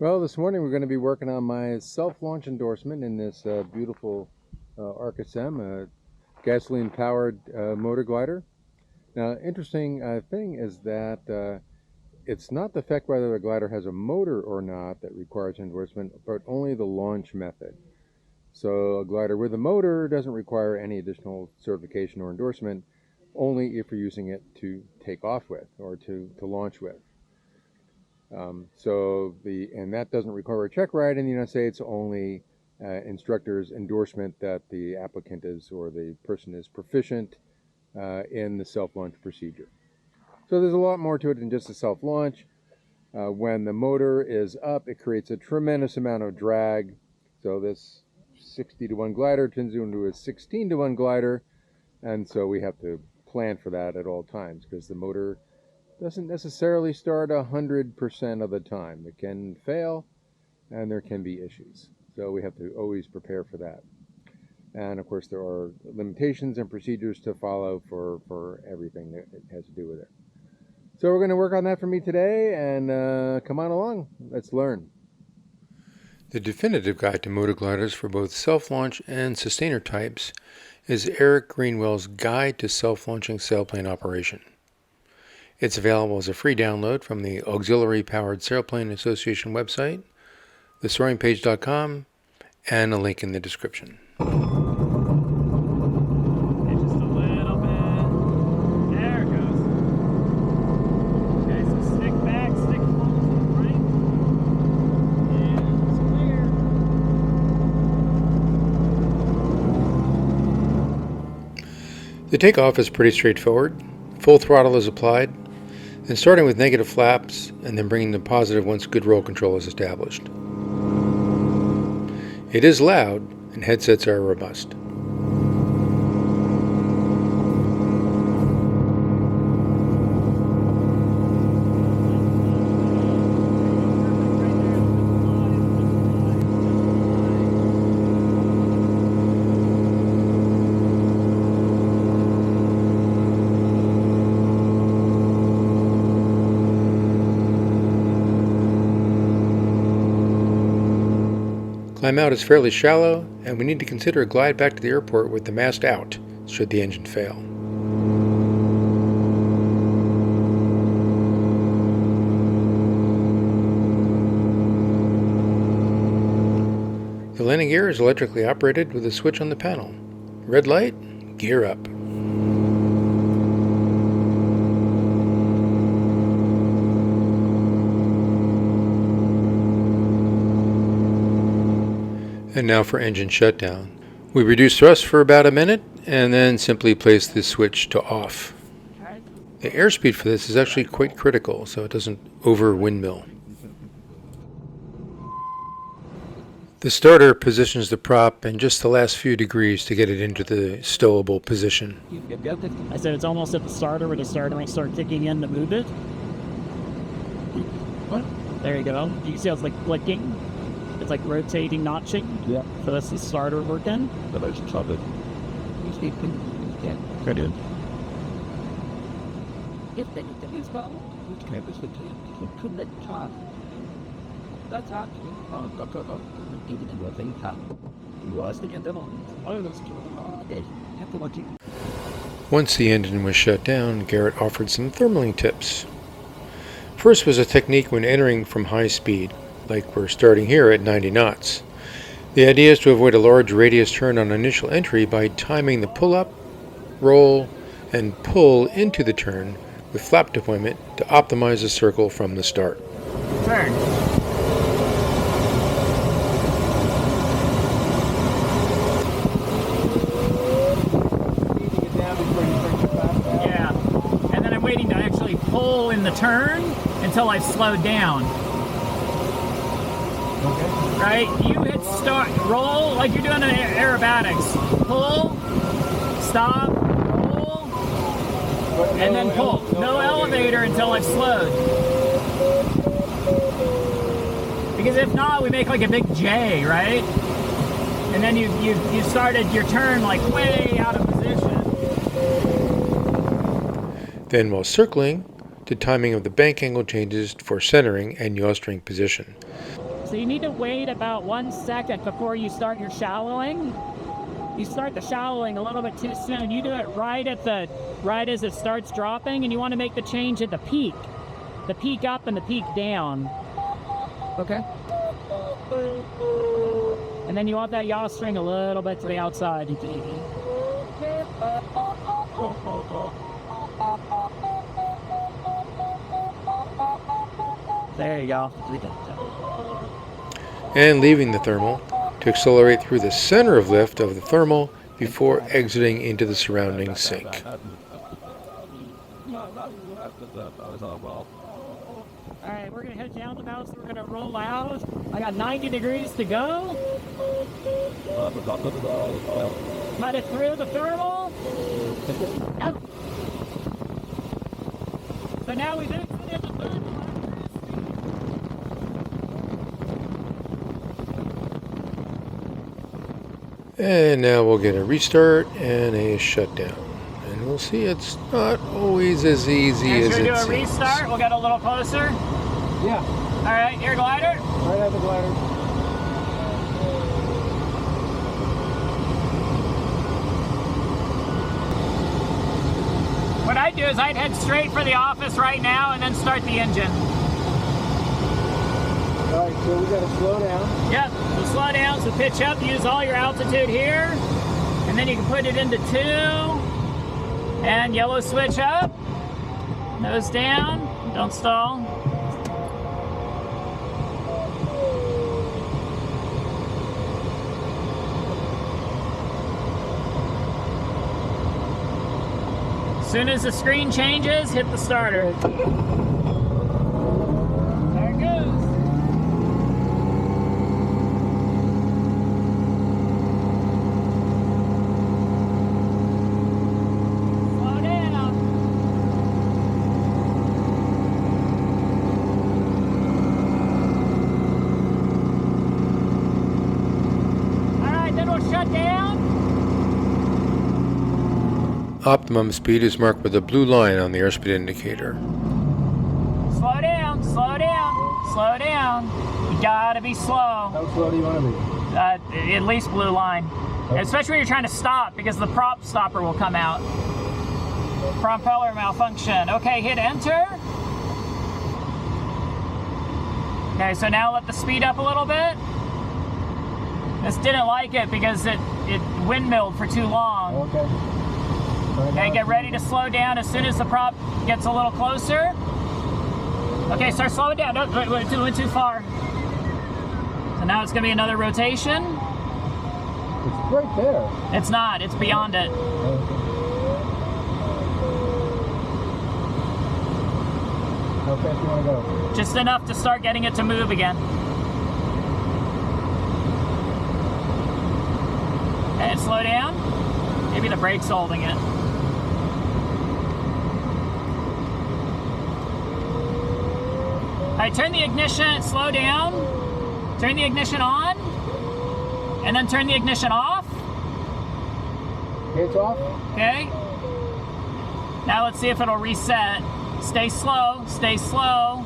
Well, this morning we're going to be working on my self-launch endorsement in this beautiful Arcus M, gasoline-powered motor glider. Now, interesting thing is that it's not the fact whether the glider has a motor or not that requires endorsement, but only the launch method. So a glider with a motor doesn't require any additional certification or endorsement, only if you're using it to take off with or to launch with. And that doesn't require a check ride in the United States, only instructor's endorsement that the applicant is or the person is proficient in the self-launch procedure. So there's a lot more to it than just a self-launch. When the motor is up, it creates a tremendous amount of drag. So this 60-to-1 glider turns into a 16-to-1 glider, and so we have to plan for that at all times because the motor doesn't necessarily start 100% of the time. It can fail, and there can be issues. So we have to always prepare for that. And of course, there are limitations and procedures to follow for everything that has to do with it. So we're going to work on that for me today, and come on along. Let's learn. The definitive guide to motor gliders for both self-launch and sustainer types is Eric Greenwell's Guide to Self-Launching Sailplane Operation. It's available as a free download from the Auxiliary Powered Sailplane Association website, thesoaringpage.com, and a link in the description. Just a little bit. There it goes. Okay, so stick back, stick forward to the right. And it's clear. The takeoff is pretty straightforward. Full throttle is applied, and starting with negative flaps and then bringing to positive once good roll control is established. It is loud, and headsets are robust. Climb out is fairly shallow, and we need to consider a glide back to the airport with the mast out, should the engine fail. The landing gear is electrically operated with a switch on the panel. Red light, gear up. And now for engine shutdown. We reduce thrust for about a minute and then simply place the switch to off. The airspeed for this is actually quite critical so it doesn't over windmill. The starter positions the prop in just the last few degrees to get it into the stowable position. I said it's almost at the starter where the starter might start kicking in to move it. What? There you go. You can see how it's like flicking. It's like rotating, notching. Yeah. So that's the starter working. Good. Once the engine was shut down, Garret offered some thermaling tips. First was a technique when entering from high speed, like we're starting here at 90 knots. The idea is to avoid a large radius turn on initial entry by timing the pull-up, roll, and pull into the turn with flap deployment to optimize the circle from the start. Turn. Yeah. And then I'm waiting to actually pull in the turn until I've slowed down. Okay. Right? You hit start, roll like you're doing an aerobatics. Pull, stop, roll, and then pull. No elevator until I've slowed. Because if not, we make like a big J, right? And then you started your turn like way out of position. Then while circling, the timing of the bank angle changes for centering and yaw string position. So you need to wait about 1 second before you start your shallowing. You start the shallowing a little bit too soon. You do it right as it starts dropping, and you want to make the change at the peak up and the peak down. Okay. And then you want that yaw string a little bit to the outside. There you go. And leaving the thermal to accelerate through the center of lift of the thermal before exiting into the surrounding sink. Alright, we're going to head down the mouse, we're going to roll out. I got 90 degrees to go. Let it through the thermal. So now we've exited the thermal. And now we'll get a restart and a shutdown. And we'll see it's not always as easy as it seems. Should we do a restart? We'll get a little closer. Yeah. All right, your glider. Right at the glider. What I'd do is I'd head straight for the office right now and then start the engine. All right, so we got to slow down. Yep, so slow down, so pitch up, use all your altitude here, and then you can put it into 2, and yellow switch up, nose down, don't stall. As soon as the screen changes, hit the starter. There it goes. Slow down. All right, then we'll shut down. Optimum speed is marked with a blue line on the airspeed indicator. Slow down, slow down, slow down. You gotta be slow. How slow do you want to be? At least blue line. Especially when you're trying to stop, because the prop stopper will come out. Propeller malfunction. Okay, hit enter. Okay, so now let the speed up a little bit. This didn't like it because it windmilled for too long. Okay. Okay, get ready to slow down as soon as the prop gets a little closer. Okay, start slowing down. Don't went too far. So now it's going to be another rotation. It's right there. It's not. It's beyond it. How fast do you want to go? Just enough to start getting it to move again. And slow down. Maybe the brake's holding it. All right, turn the ignition, slow down. Turn the ignition on. And then turn the ignition off. Okay, it's off. Okay. Now let's see if it'll reset. Stay slow, stay slow.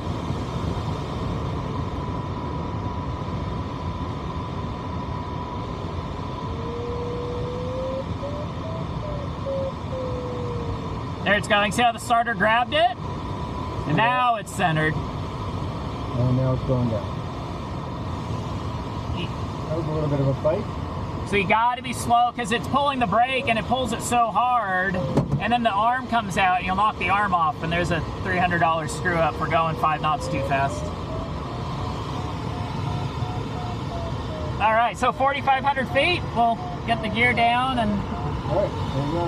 There it's going. See how the starter grabbed it? And now it's centered. And now it's going down. That was a little bit of a fight. So you gotta be slow because it's pulling the brake and it pulls it so hard, and then the arm comes out and you'll knock the arm off, and there's a $300 screw up for going 5 knots too fast. All right, so 4,500 feet, we'll get the gear down and... All right, there you go.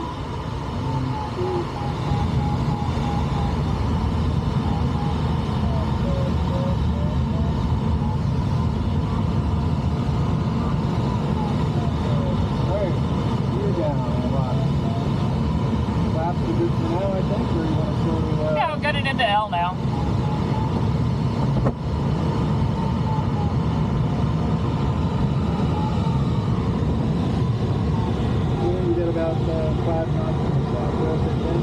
1, 2. Yeah, we'll get it into L now. You did about 5 knots southwest at 10.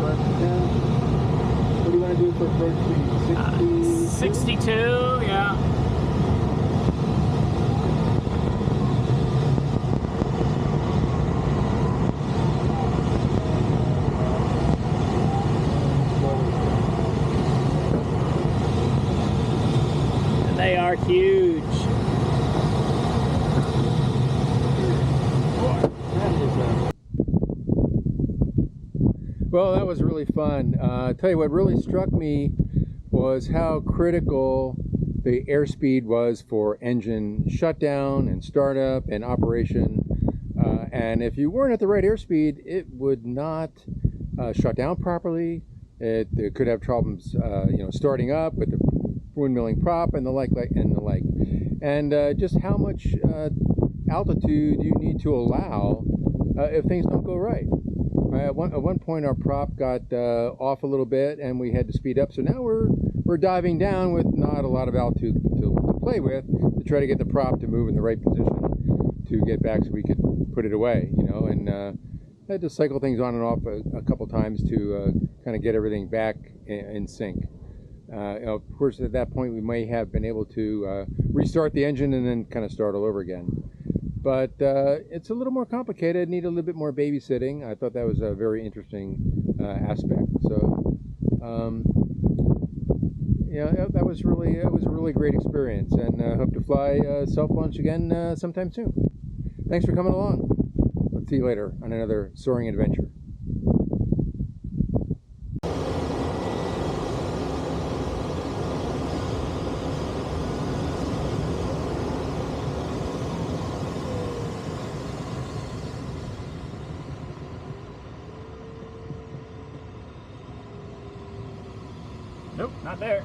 First 10. What do you want to do for first speed? 60? 62, yeah. They are huge. Well, that was really fun. I'll tell you what really struck me was how critical the airspeed was for engine shutdown and startup and operation. And if you weren't at the right airspeed, it would not shut down properly. It could have problems, starting up with the windmilling prop and the like. And just how much altitude you need to allow if things don't go right. At one point, our prop got off a little bit, and we had to speed up. So now we're diving down with not a lot of altitude to play with to try to get the prop to move in the right position to get back so we could put it away. And I had to cycle things on and off a couple times to kind of get everything back in sync. Of course, at that point, we may have been able to restart the engine and then kind of start all over again. But it's a little more complicated, need a little bit more babysitting. I thought that was a very interesting aspect. So, that was a really great experience, and I hope to fly self-launch again sometime soon. Thanks for coming along. Let's see you later on another soaring adventure. Nope, not there.